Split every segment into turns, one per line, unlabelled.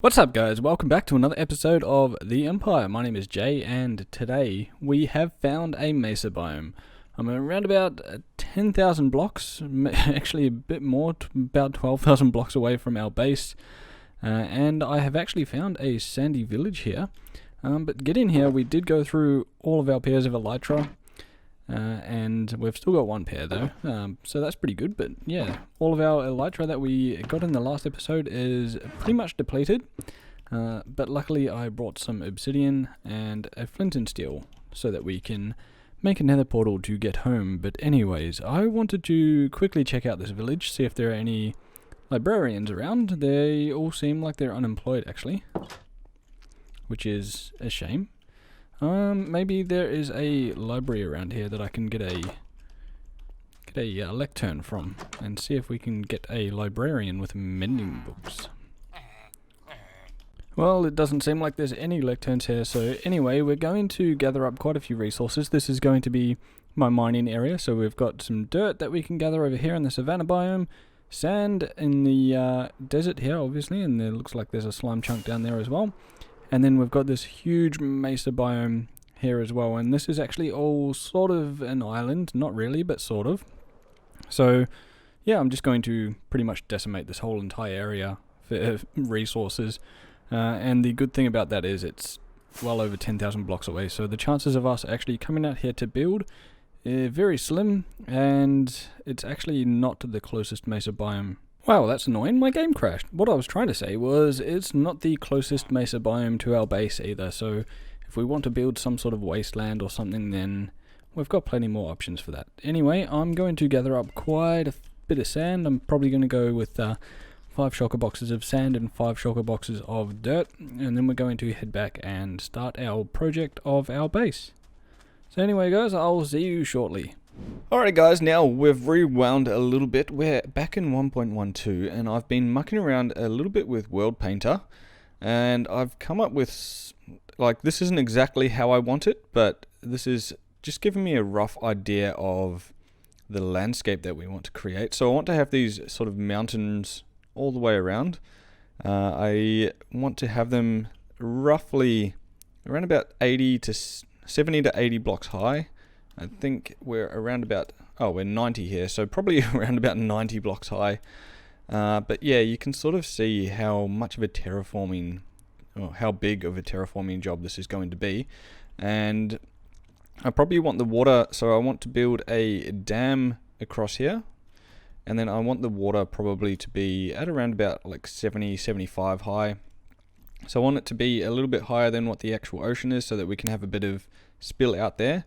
What's up guys, welcome back to another episode of The Empire. My name is Jay and today we have found a mesa biome. I'm around about 10,000 blocks, actually a bit more, about 12,000 blocks away from our base. And I have actually found a sandy village here. But get in here, we did go through all of our pairs of elytra. And we've still got one pair though, so that's pretty good. But yeah, all of our elytra that we got in the last episode is pretty much depleted, but luckily I brought some obsidian and a flint and steel so that we can make a nether portal to get home. But anyways, I wanted to quickly check out this village, see if there are any librarians around. They all seem like they're unemployed actually, which is a shame. Maybe there is a library around here that I can get a lectern from, and see if we can get a librarian with mending books. Well, it doesn't seem like there's any lecterns here, so anyway, we're going to gather up quite a few resources. This is going to be my mining area, so we've got some dirt that we can gather over here in the savanna biome, sand in the desert here, obviously, and there looks like there's a slime chunk down there as well. And then we've got this huge mesa biome here as well, and this is actually all sort of an island, not really, but sort of. So yeah, I'm just going to pretty much decimate this whole entire area for resources, and the good thing about that is it's well over 10,000 blocks away, so the chances of us actually coming out here to build are very slim, and it's actually not the closest mesa biome. Wow, that's annoying, my game crashed. What I was trying to say was it's not the closest mesa biome to our base either, so if we want to build some sort of wasteland or something, then we've got plenty more options for that. Anyway, I'm going to gather up quite a bit of sand. I'm probably going to go with 5 shulker boxes of sand and 5 shulker boxes of dirt, and then we're going to head back and start our project of our base. So anyway guys, I'll see you shortly. Alright guys, now we've rewound a little bit. We're back in 1.12 and I've been mucking around a little bit with World Painter, and I've come up with, like, this isn't exactly how I want it, but this is just giving me a rough idea of the landscape that we want to create. So I want to have these sort of mountains all the way around. I want to have them roughly around about 70 to 80 blocks high. I think we're around about, we're 90 here, so probably around about 90 blocks high. But yeah, you can sort of see how much of a terraforming, or how big of a terraforming job this is going to be. And I probably want the water, so I want to build a dam across here. And then I want the water probably to be at around about like 70, 75 high. So I want it to be a little bit higher than what the actual ocean is, so that we can have a bit of spill out there.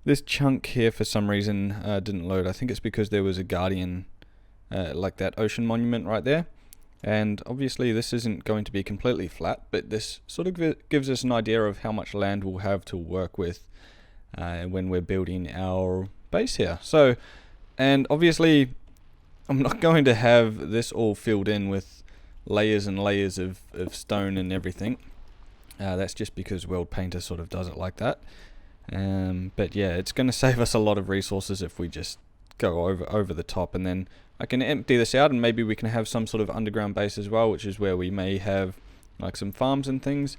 This chunk here for some reason didn't load. I think it's because there was a guardian, like that ocean monument right there. And obviously this isn't going to be completely flat, but this sort of gives us an idea of how much land we'll have to work with when we're building our base here. So, and obviously I'm not going to have this all filled in with layers and layers of stone and everything. That's just because World Painter sort of does it like that. But yeah, it's going to save us a lot of resources if we just go over the top, and then I can empty this out and maybe we can have some sort of underground base as well, which is where we may have like some farms and things.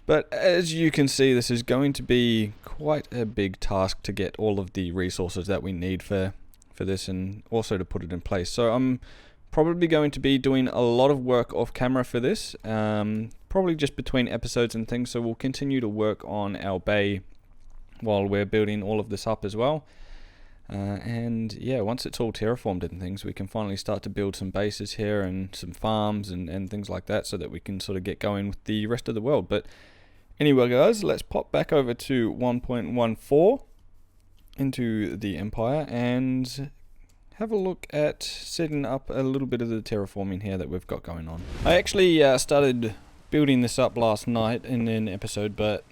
But as you can see, this is going to be quite a big task to get all of the resources that we need for this, and also to put it in place. So I'm probably going to be doing a lot of work off camera for this, probably just between episodes and things, so we'll continue to work on our bay while we're building all of this up as well. And yeah, once it's all terraformed and things, we can finally start to build some bases here and some farms and things like that, so that we can sort of get going with the rest of the world. But anyway guys, let's pop back over to 1.14 into the Empire and have a look at setting up a little bit of the terraforming here that we've got going on. I actually started building this up last night in an episode, but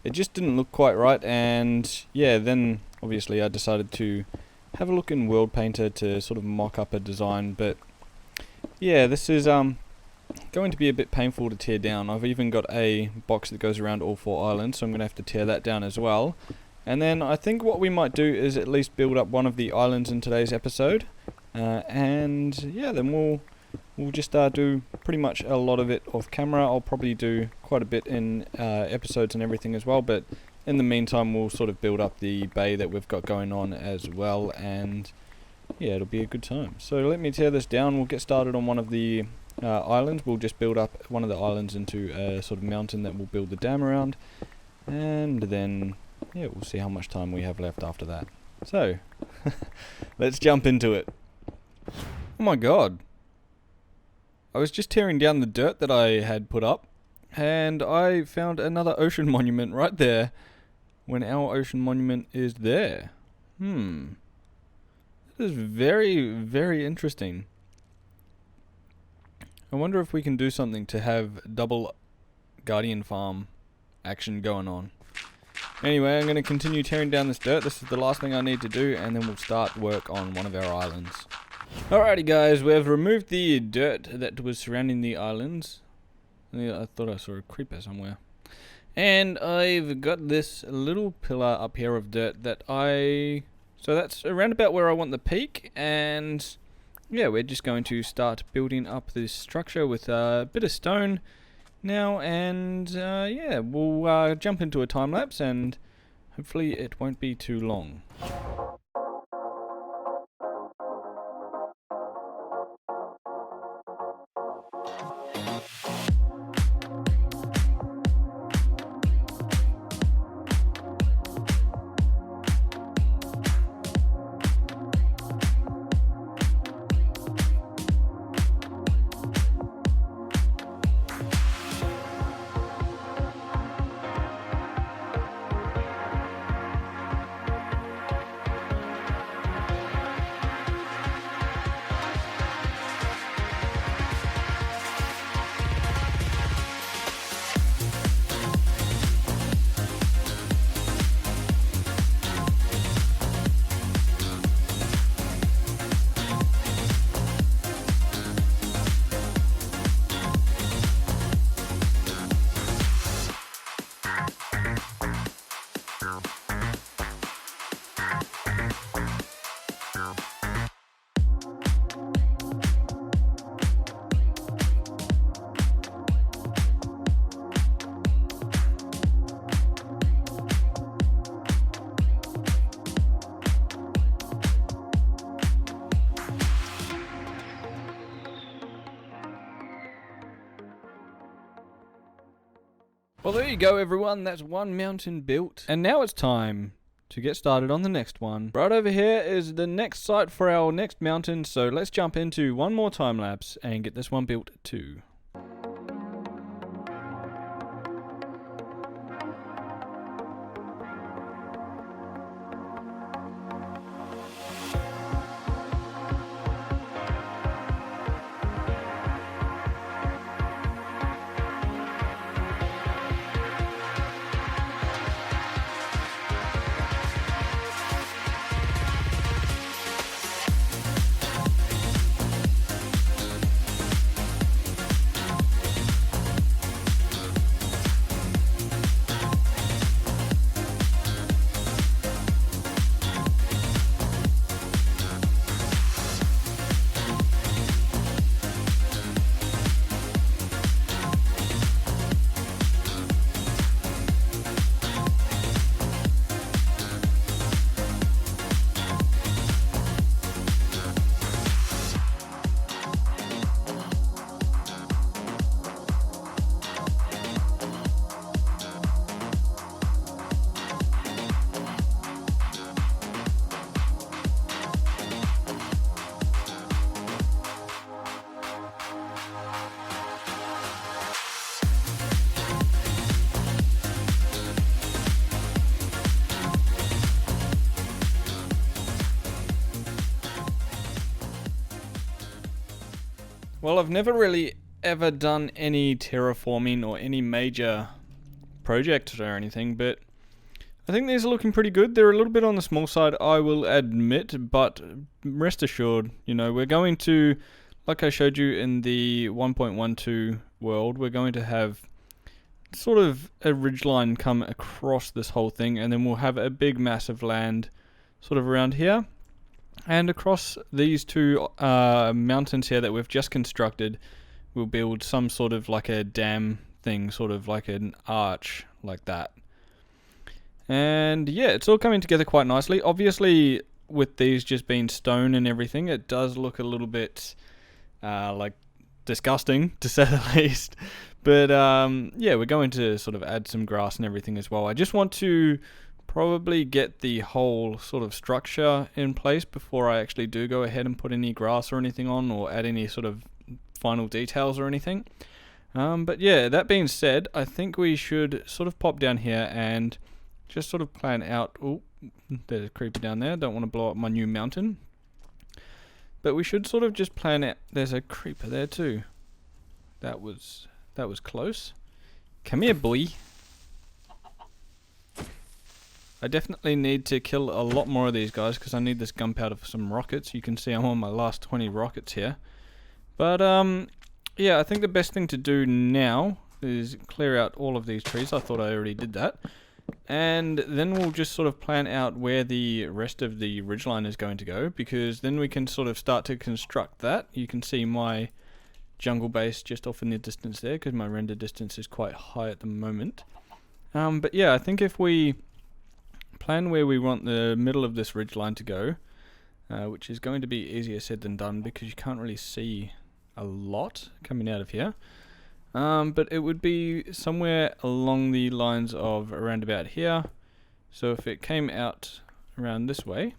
it just didn't look quite right, and yeah, then obviously I decided to have a look in World Painter to sort of mock up a design. But yeah, this is going to be a bit painful to tear down. I've even got a box that goes around all 4 islands, so I'm going to have to tear that down as well. And then I think what we might do is at least build up one of the islands in today's episode, and yeah, then we'll we'll just do pretty much a lot of it off camera. I'll probably do quite a bit in episodes and everything as well, but in the meantime we'll sort of build up the bay that we've got going on as well, and yeah, it'll be a good time. So let me tear this down. We'll get started on one of the islands. We'll just build up one of the islands into a sort of mountain that we'll build the dam around, and then yeah, we'll see how much time we have left after that. So let's jump into it. Oh my god, I was just tearing down the dirt that I had put up, and I found another ocean monument right there when our ocean monument is there. This is very, very interesting. I wonder if we can do something to have double Guardian Farm action going on. Anyway, I'm going to continue tearing down this dirt. This is the last thing I need to do, and then we'll start work on one of our islands. Alrighty guys, we've removed the dirt that was surrounding the islands. I thought I saw a creeper somewhere. And I've got this little pillar up here of dirt that so that's around about where I want the peak, and yeah, we're just going to start building up this structure with a bit of stone now, and yeah, we'll jump into a time lapse, and hopefully it won't be too long. Well, there you go everyone, that's one mountain built. And now it's time to get started on the next one. Right over here is the next site for our next mountain, so let's jump into one more time lapse and get this one built too. Well, I've never really ever done any terraforming or any major project or anything, but I think these are looking pretty good. They're a little bit on the small side, I will admit, but rest assured, you know, we're going to, like I showed you in the 1.12 world, we're going to have sort of a ridgeline come across this whole thing, and then we'll have a big mass of land sort of around here. And across these two mountains here that we've just constructed, we'll build some sort of like a dam thing, sort of like an arch like that. And yeah, it's all coming together quite nicely. Obviously, with these just being stone and everything, it does look a little bit like disgusting, to say the least. But yeah, we're going to sort of add some grass and everything as well. I just want to probably get the whole sort of structure in place before I actually do go ahead and put any grass or anything on, or add any sort of final details or anything. But yeah, that being said, I think we should sort of pop down here and just sort of plan out. Oh, there's a creeper down there. Don't want to blow up my new mountain. But we should sort of just plan out. There's a creeper there too. That was close. Come here, boy. I definitely need to kill a lot more of these guys because I need this gunpowder for some rockets. You can see I'm on my last 20 rockets here. But yeah, I think the best thing to do now is clear out all of these trees. I thought I already did that. And then we'll just sort of plan out where the rest of the ridgeline is going to go, because then we can sort of start to construct that. You can see my jungle base just off in the distance there because my render distance is quite high at the moment. But yeah, I think if we plan where we want the middle of this ridgeline to go, which is going to be easier said than done because you can't really see a lot coming out of here. But it would be somewhere along the lines of around about here. So if it came out around this way,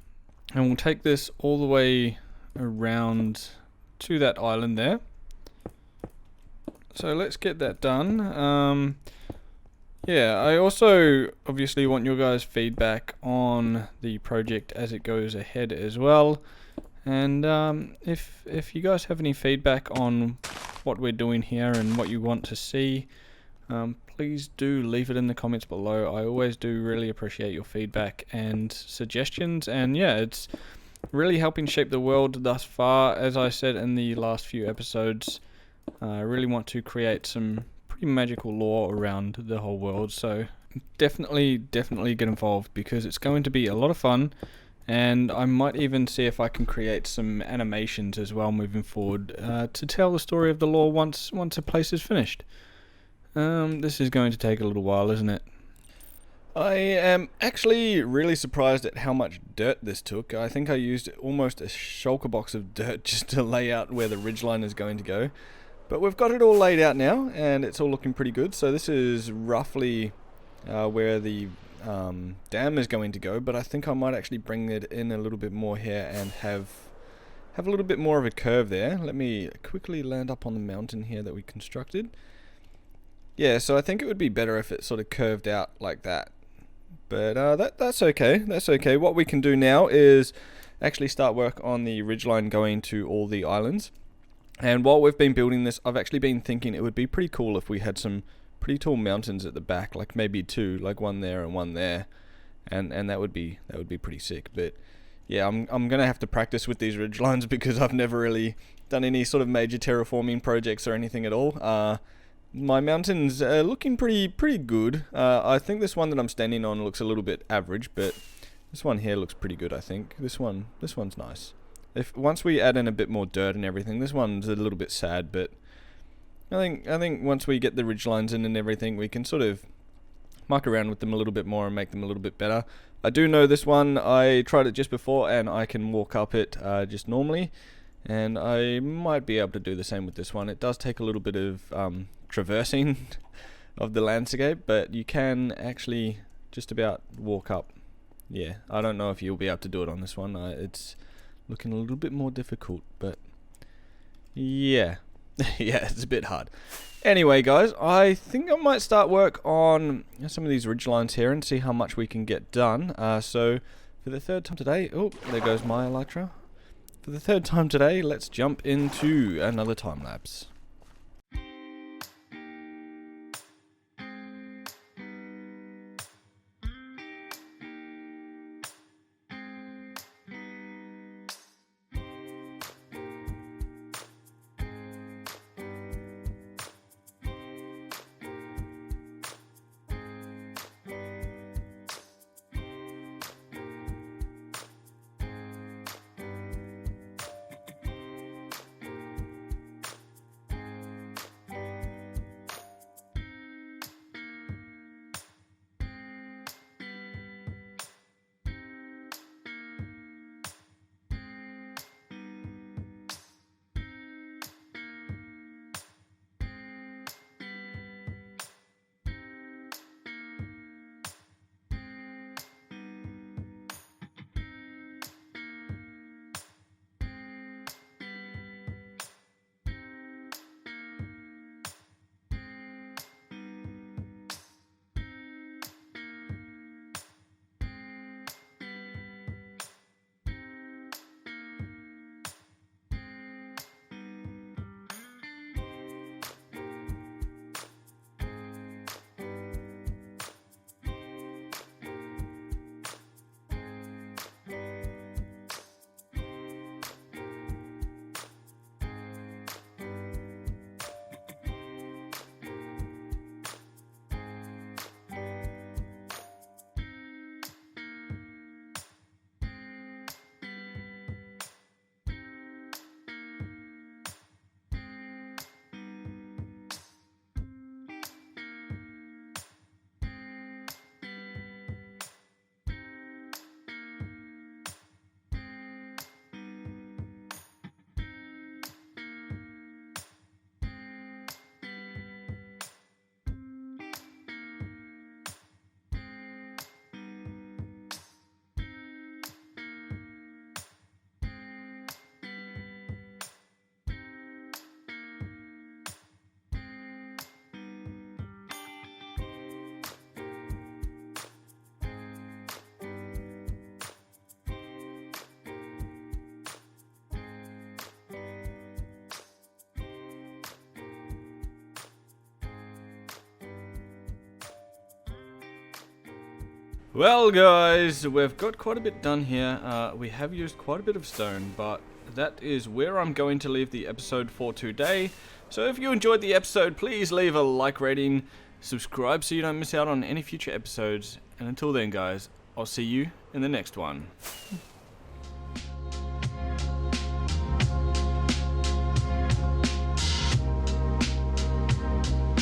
and we'll take this all the way around to that island there. So let's get that done. Yeah, I also obviously want your guys' feedback on the project as it goes ahead as well. And if you guys have any feedback on what we're doing here and what you want to see, please do leave it in the comments below. I always do really appreciate your feedback and suggestions, and yeah, it's really helping shape the world thus far. As I said in the last few episodes, I really want to create some pretty magical lore around the whole world, so definitely get involved because it's going to be a lot of fun. And I might even see if I can create some animations as well moving forward to tell the story of the lore once a place is finished. This is going to take a little while, isn't it? I am actually really surprised at how much dirt this took. I think I used almost a shulker box of dirt just to lay out where the ridgeline is going to go. But we've got it all laid out now, and it's all looking pretty good. So this is roughly where the dam is going to go, but I think I might actually bring it in a little bit more here and have a little bit more of a curve there. Let me quickly land up on the mountain here that we constructed. Yeah, so I think it would be better if it sort of curved out like that. But that's okay. That's okay. What we can do now is actually start work on the ridgeline going to all the islands. And while we've been building this, I've actually been thinking it would be pretty cool if we had some pretty tall mountains at the back, like maybe two, like one there and one there, and that would be pretty sick. But yeah, I'm gonna have to practice with these ridgelines because I've never really done any sort of major terraforming projects or anything at all. My mountains are looking pretty good. I think this one that I'm standing on looks a little bit average, but this one here looks pretty good. I think this one's nice. If once we add in a bit more dirt and everything, this one's a little bit sad, but I think once we get the ridgelines in and everything, we can sort of muck around with them a little bit more and make them a little bit better. I do know this one, I tried it just before and I can walk up it just normally, and I might be able to do the same with this one. It does take a little bit of traversing of the landscape, but you can actually just about walk up. Yeah, I don't know if you'll be able to do it on this one. It's looking a little bit more difficult, but yeah. Yeah, it's a bit hard. Anyway, guys, I think I might start work on some of these ridgelines here and see how much we can get done. So, for the third time today... Oh, there goes my elytra. For the third time today, let's jump into another time-lapse. Well guys, we've got quite a bit done here. We have used quite a bit of stone, but that is where I'm going to leave the episode for today. So if you enjoyed the episode, please leave a like rating, subscribe so you don't miss out on any future episodes, and until then guys, I'll see you in the next one.